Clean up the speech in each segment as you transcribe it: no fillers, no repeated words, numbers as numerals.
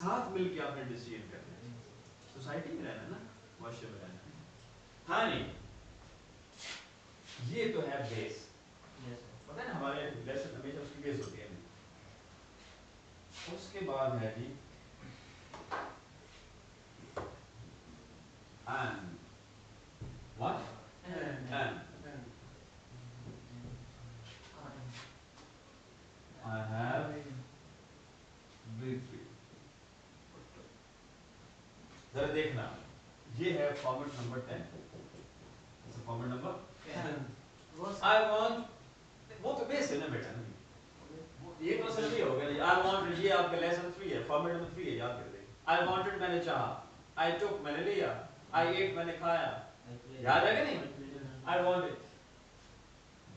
साथ मिलके आपने डिसीजन करना है, सोसाइटी में रहना ना, मुआशरे में रहना। हाँ नहीं, ये तो है बेस। पता है ना हमारे लेसन हमेशा उसकी बेस होती है। उसके बाद है जी and what and I have briefly। जरा देखना, ये है format number 10, format number 10। I want, वो तो बेस है ना बेटा ना, ये क्वेश्चन भी हो गया। I want, ये आपका लेसन 3 है, फॉर्मेट नंबर 3 है, याद कर ले। I wanted मैंने चाहा, I took मैंने लिया, I ate मैंने खाया, याद है कि नहीं? I wanted,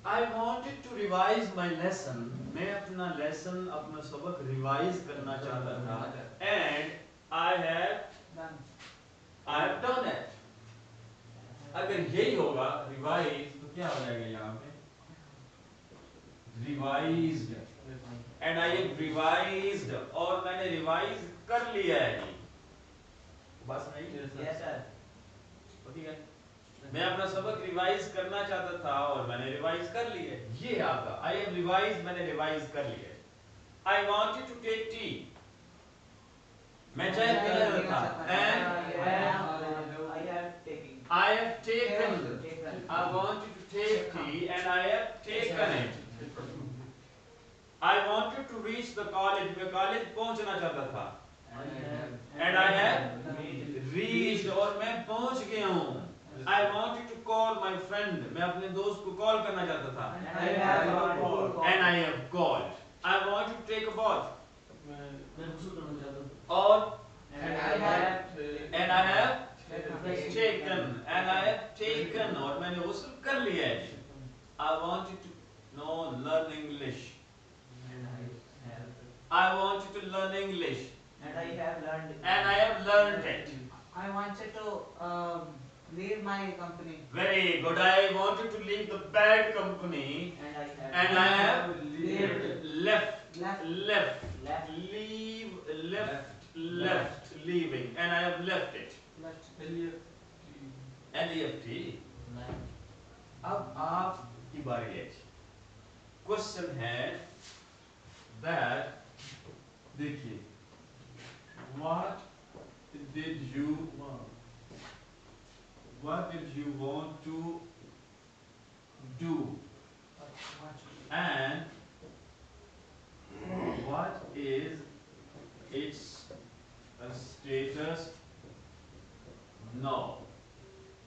I wanted to revise my lesson, मैं अपना लेसन अपना सबक रिवाइज करना चाहता था, and I have done it। अगर यही होगा रिवाइज तो क्या हो जाएगा यहाँ पे, revised, and I have revised, और मैंने रिवाइज कर लिया है जी। बस नहीं, यस सर, ठीक है, मैं अपना सबक रिवाइज करना चाहता था और मैंने रिवाइज कर लिया है। ये है आपका आई हैव रिवाइज, मैंने रिवाइज कर लिया है। I wanted to take tea, मैं चाय पीना चाहता था, and I have taken, I wanted to take tea and I have taken it। I wanted to reach the college, मैं कॉलेज पहुंचना चाहता था, and I have reached, और मैं पहुंच गया हूँ। I wanted to call my friend, मैं अपने दोस्त को कॉल करना चाहता था, and I have called। I wanted to take a bath, मैं गुस्ल करना चाहता था, और and I have taken, and I have taken, और मैंने गुस्ल कर लिया है। I wanted to learn English, I wanted to learn English, and I have learned it। I wanted to leave my company. Very good। I wanted to leave the bad company, and I have left, leaving, and I have left it। left, अब आपकी बारी है। Question है that, देखिए, what did you want to do, and what is its status now।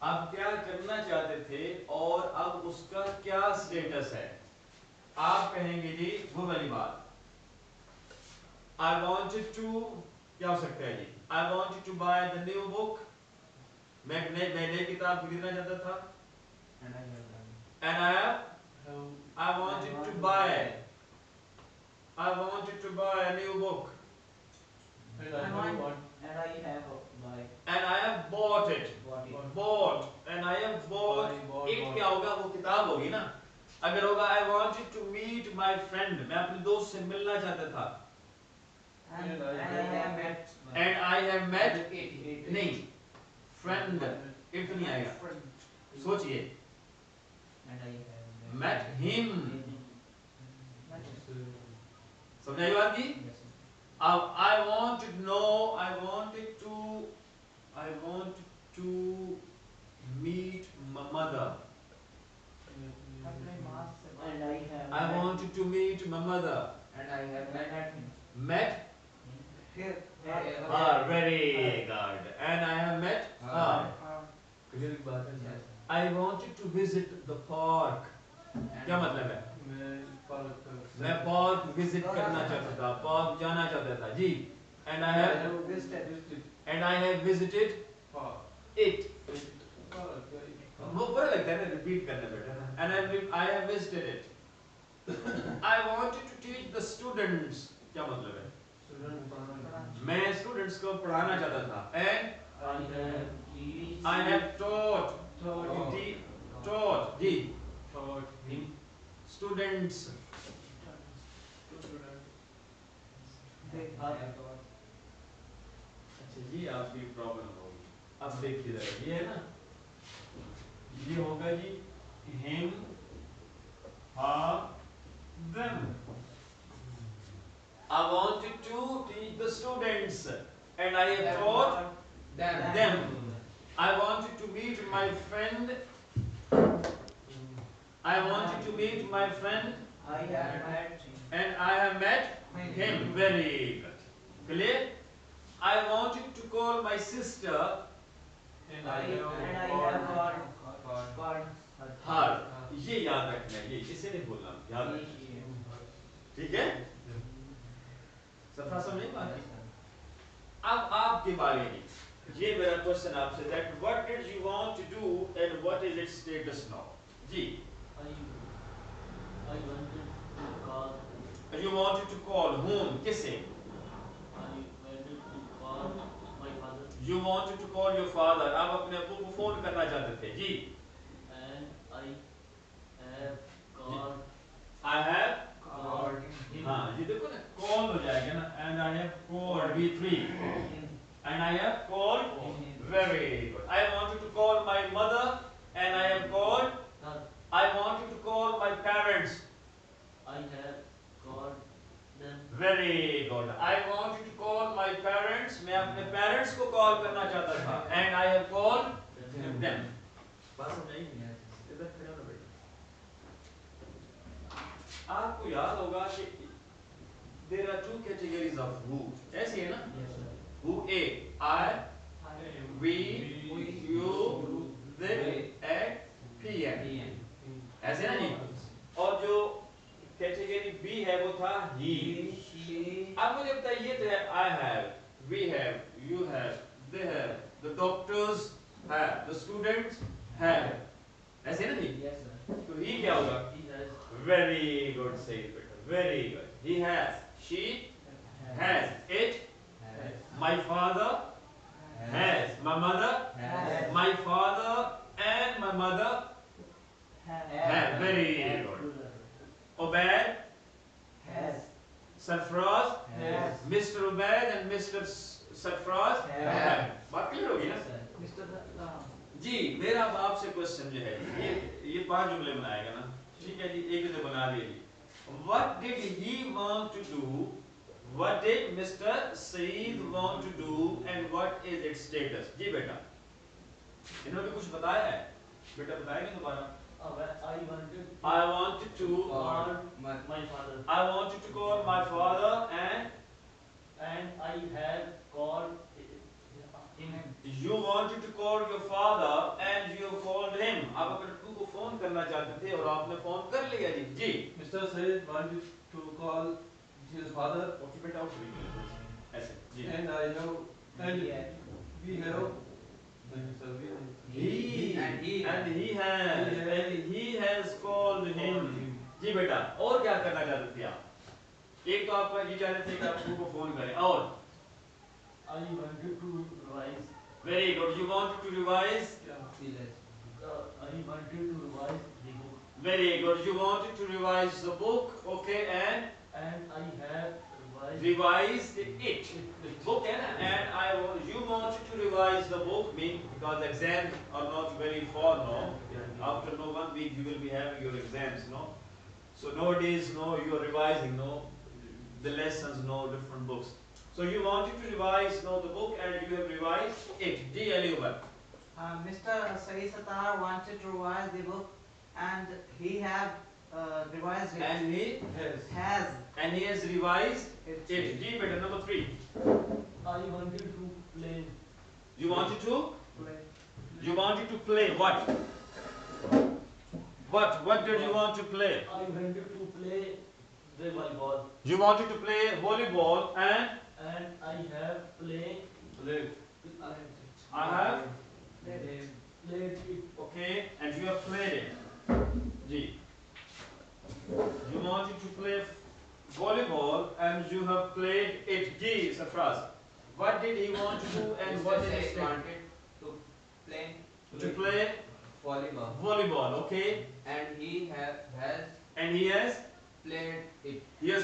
अब क्या करना चाहते थे और अब उसका क्या स्टेटस है। आप कहेंगे जी वो वाली बात, I wanted to, क्या हो सकता है जी, I wanted to buy the new book, मैं नई किताब खरीदना चाहता था, and I wanted to buy, I wanted to buy a new book, and I have bought it, and I have bought it, क्या होगा, वो किताब होगी ना। अगर होगा I wanted to meet my friend, मैं अपने दोस्त से मिलना चाहता था, and I have met it, नहीं, friend, it तो नहीं आएगा, सोचिए, met him, समझाइए बात की। अब I want to know, I wanted to meet my mother, I wanted to meet my mother, And I have met him. met Here. very good, and I have met clear बात है। Yes. I wanted to visit the park, क्या मतलब है, मैं park visit करना चाहता था, park जाना चाहता था जी, and I have visited it। वो बुरा लगता है ना रिपीट करना बेटा ना, and I have visited it। I wanted to teach the students, क्या मतलब है, मैं स्टूडेंट्स को पढ़ाना चाहता था, and I have taught ji students, ये आपकी प्रॉब्लम होगी। अब देखिए जरा, ये है ना, ये होगा जी him, her, them. I wanted to teach the students and I have taught them. I wanted to meet my friend. I wanted to meet my friend I have met and I have met him. Very good. Clear? I wanted to call my sister and I have called her. ये याद रखना है, ये इसे नहीं भूलना, याद रखना। ठीक है? सफा समझ में आती? अब आपके बारे में ये मेरा क्वेश्चन आपसे, that what did you want to do and what is its status now? Ji, I wanted to call. you wanted to call whom? किसे? I wanted to call my father. You wanted to call your father. आप अपने अब्बू को phone करना चाहते थे, जी। And I have called. I have Called him. हाँ, ये देखो ना, call हो जाएगा ना, and I have called V3, and I have called. Very good. I wanted to call my mother, and I have called. Her. I wanted to call my parents. I have called them. Very good. I wanted to call my parents. मैं अपने parents को call करना चाहता था, and I have called them. बात समझ नहीं आई? इधर खड़े हो बेटा। आपको याद होगा कि there are two categories of who. ऐसी है ना? Yes, sir. Who A, I, we, you, they, and PM. ऐसे ना जी? और जो कैटेगरी B है वो था he. अब मुझे बताइए, ये तो है I have, we have, you have, they have, the doctors have, the students have. ऐसे ना जी? Yes, sir. तो he क्या होगा? He has. Very good, say it better. Very good. He has, she has, it, my father has, my mother, my father and my mother have. Very good. Obed, has Sarfraz, has Mr. Obed and Mr. Sarfraz have. बात clear होगी ना? Yes, sir. Mr. जी, मेरा अब आपसे question जो है, ये 5 जुमले बनाएगा ना, ठीक है जी, एक जुमले बना दिए जी। What did he want to do? What did Mr. Saeed want to do and what is its status? जी बेटा, इन्होंने कुछ बताया है, बेटा बताएंगे दोबारा? I wanted. I wanted to Call my father. I wanted to call my father And I have called him. you wanted to call your father and you called him. आप अपने अब्बू को फोन करना चाहते थे और आपने फोन कर लिया जी। जी। Mr. Said wanted to call his father, okay बेटा उठ गई ऐसे जी। and I have, and we have. He and he has called him. जी बेटा, और क्या करना चाहते थे आप? एक तो आप ये चाहते थे कि आप अब्बू को फोन करें, और I wanted to revise. very good. You wanted to revise. I wanted to revise the book. Very good. You wanted to revise the book, okay, and And I have revised it. Book and you wanted to revise the book, mean because exams are not very far now. After 1 week you will be having your exams, no? So nowadays, no, you are revising, no, the lessons, no, different books. So you wanted to revise, no, the book and you have revised it. Ji Aliubar. Mr. Saeed Sattar wanted to revise the book and he have revised it. And he has revised It. it. Ji beta, number 3. I wanted to play. You wanted to? Play. You wanted to play what? What did you want to play? I wanted to play the volleyball. You wanted to play volleyball and And I have played. I have, Played it. okay, and you have played it. Ji. You wanted to play volleyball and you have played it. Ji, Sarfraz. What did he want to do and what did he wanted to play to play volleyball volleyball, okay, and he has and he has played it.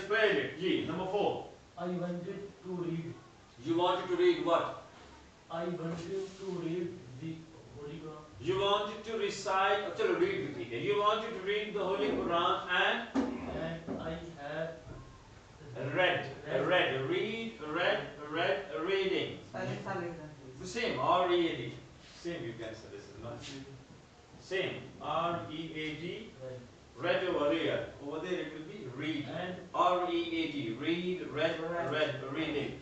played it. Ji, number 4. I wanted to read. You wanted to read what? I wanted to read the Holy Quran. You wanted to recite, चलो read भी ठीक है. You wanted to read the Holy Quran and And I have read, reading. Spelling सा लिख दें. The same, R-E-A-D. Same you can say this is not. Same, R-E-A-D. Read over here. Over there it will be read. And R-E-A-D. Read, read, reading.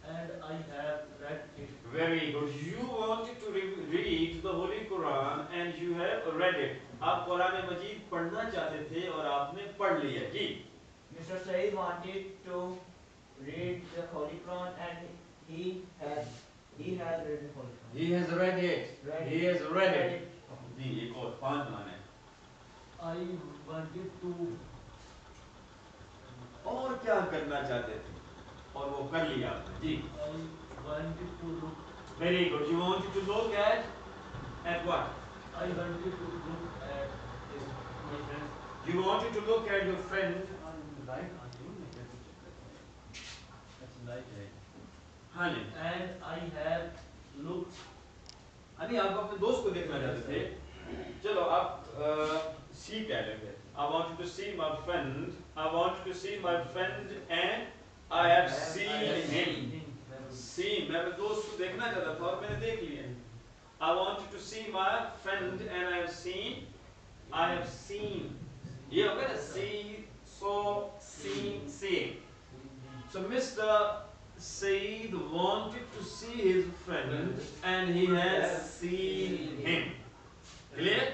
and I have read it. Very good. You wanted to read the Holy Quran and you have read it. आप कुरान मजीद पढ़ना चाहते थे और आपने पढ़ लिया जी. Mr. Said wanted to read the Holy Quran and he has read the Holy Quran. He has read it. He has read it. जी एक और 5 बनाने. I wanted to और क्या करना चाहते थे और वो कर लिया आपने जी. I wanted to look. Very good. You wanted to look at what? I wanted to look at my friends. You wanted to look at your friend. Right? That's right. हाँ जी. And I have looked. अभी आप अपने दोस्त को देखना चाहते थे. चलो आप see कह लेंगे. I wanted to see my friend. I wanted to see my friend and I have seen him. See, मैं अपने दोस्त को देखना चाहता था और मैंने देख लिया. I wanted to see my friend and I have seen. ये होगा ना see, saw, seen, seeing. So Mr. Said wanted to see his friend and he has seen him. Clear?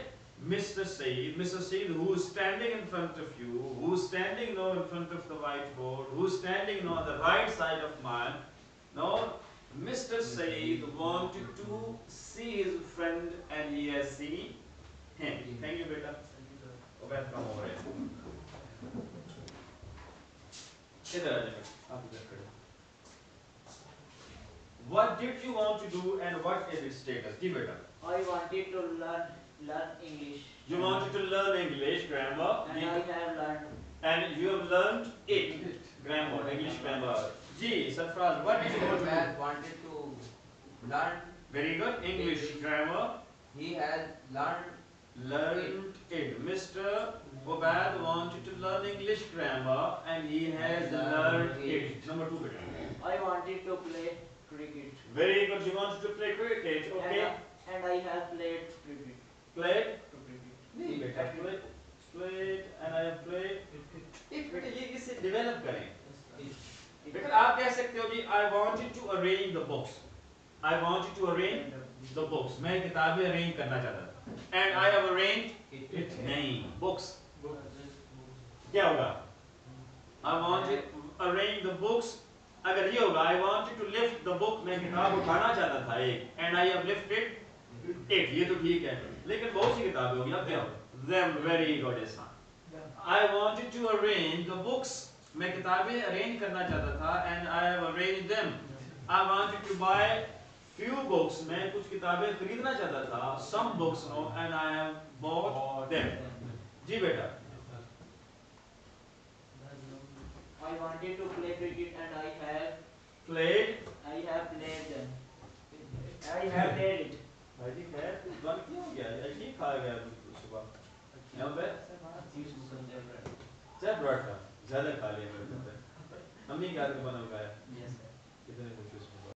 Mr. Said who is standing in front of you, who is standing now in front of the whiteboard, who is standing now on the right side of mine. Now, Mr. Said wanted to see his friend and he has seen him. Thank you, beta. Welcome over here. इधर आ जाइए, आप इधर खड़े. What did you want to do and what is its status? जी बेटा. I wanted to learn English. You wanted to learn English grammar. And I have learned. And you have learned it. Grammar, English grammar. G, Sarfraz, what did you want to do? wanted to learn. Very good. English grammar. He has learned. Learned it. Mr. Obad wanted to learn English grammar and he has learned it. Number 2, beta. I wanted to play cricket. Very good. You wanted to play cricket. Okay. And I have played cricket. Played? Cricket. नहीं बेटा. Played and I have played. एक बेटा ये इसे develop करें. बेटा आप कह सकते हो जी I wanted to arrange the books. I wanted to arrange the books. मैं किताबें arrange करना चाहता था. And I have arranged it. नहीं. Books. क्या होगा? I wanted to arrange the books. अगर ये होगा I wanted to lift the book. मैं किताब उठाना चाहता था एक. And I have lifted it. ये तो ठीक है. लेकिन बहुत सी किताबें होगी. अब क्या होगा? Them very good is not. I wanted to arrange the books. मैं किताबें arrange करना चाहता था and I have arranged them. I wanted to buy few books. मैं कुछ किताबें खरीदना चाहता था. Some books no and I have bought them. जी बेटा. I wanted to play cricket and I have Played. played them. I have played it. भाई जी खैर बंद क्यों हो गया? अजीब खा गया सुबह. यहाँ पे चल ब्रेड था. ज़्यादा खा लिया मेरे को. मम्मी क्या बना हुआ है? Yes, sir. कितने कुछ